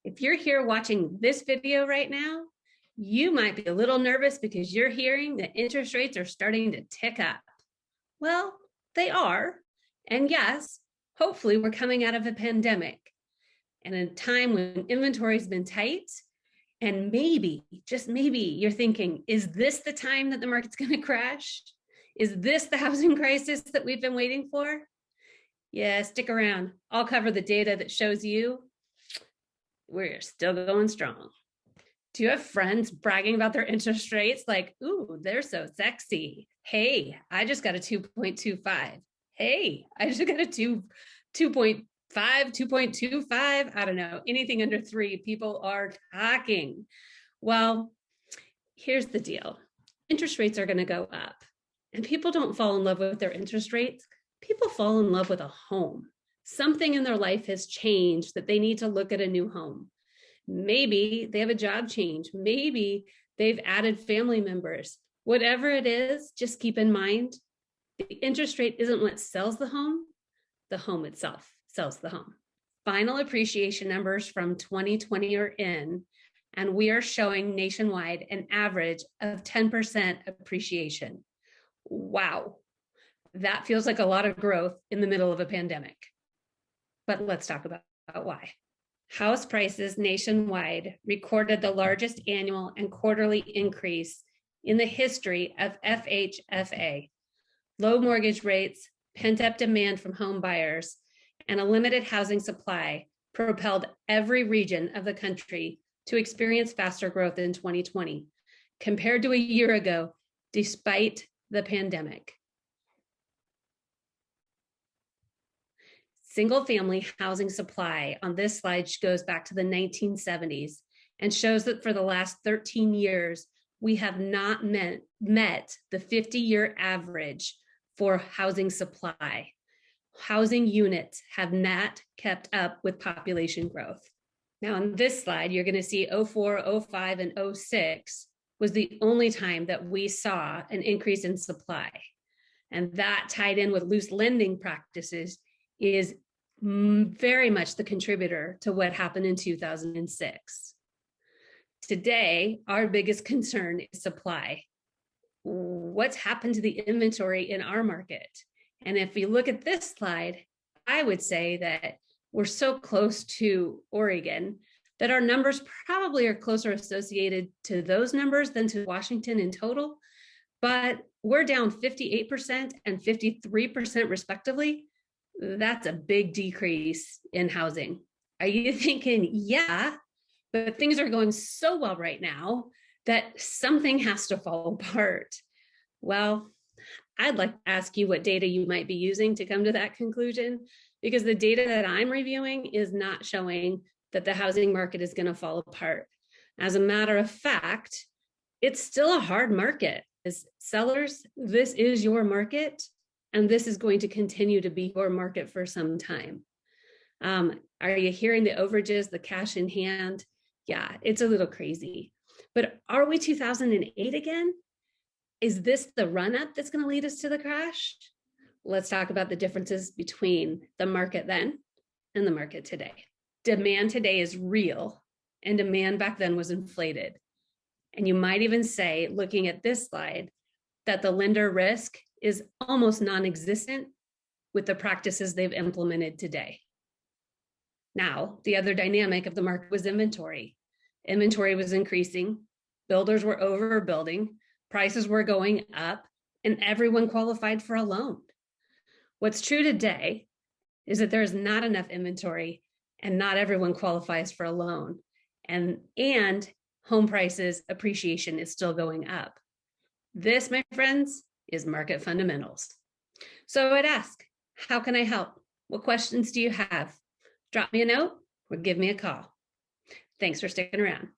If you're here watching this video right now, you might be a little nervous because you're hearing that interest rates are starting to tick up. Well, they are. And yes, hopefully we're coming out of a pandemic and a time when inventory has been tight. And maybe, just maybe, you're thinking, is this the time that the market's going to crash? Is this the housing crisis that we've been waiting for? Yeah, stick around. I'll cover the data that shows you we're still going strong. Do you have friends bragging about their interest rates? Like, ooh, they're so sexy. Hey, I just got a 2.25. Hey, I just got a 2.5, 2.25. I don't know, anything under 3. People are talking. Well, here's the deal. Interest rates are going to go up. And people don't fall in love with their interest rates. People fall in love with a home. Something in their life has changed that they need to look at a new home. Maybe they have a job change. Maybe they've added family members. Whatever it is, just keep in mind, the interest rate isn't what sells the home itself sells the home. Final appreciation numbers from 2020 are in, and we are showing nationwide an average of 10% appreciation. Wow, that feels like a lot of growth in the middle of a pandemic. But let's talk about why. House prices nationwide recorded the largest annual and quarterly increase in the history of FHFA. Low mortgage rates, pent-up demand from home buyers, and a limited housing supply propelled every region of the country to experience faster growth in 2020 compared to a year ago, despite the pandemic. Single-family housing supply on this slide goes back to the 1970s and shows that for the last 13 years, we have not met the 50-year average for housing supply. Housing units have not kept up with population growth. Now on this slide, you're going to see 04, 05, and 06 was the only time that we saw an increase in supply. And that tied in with loose lending practices is very much the contributor to what happened in 2006. Today, our biggest concern is supply. What's happened to the inventory in our market? And if you look at this slide, I would say that we're so close to Oregon that our numbers probably are closer associated to those numbers than to Washington in total, but we're down 58% and 53% respectively. That's a big decrease in housing. Are you thinking, yeah, but things are going so well right now that something has to fall apart? Well, I'd like to ask you what data you might be using to come to that conclusion, because the data that I'm reviewing is not showing that the housing market is going to fall apart. As a matter of fact, it's still a hard market. As sellers, this is your market, and this is going to continue to be your market for some time. Are you hearing the overages, the cash in hand? Yeah, it's a little crazy. But are we 2008 again? Is this the run-up that's going to lead us to the crash? Let's talk about the differences between the market then and the market today. Demand today is real, and demand back then was inflated. And you might even say, looking at this slide, that the lender risk is almost non-existent with the practices they've implemented today. Now, the other dynamic of the market was inventory. Inventory was increasing, builders were overbuilding, prices were going up, and everyone qualified for a loan. What's true today is that there's not enough inventory and not everyone qualifies for a loan. And home prices appreciation is still going up. This, my friends, is market fundamentals. So I'd ask, how can I help? What questions do you have? Drop me a note or give me a call. Thanks for sticking around.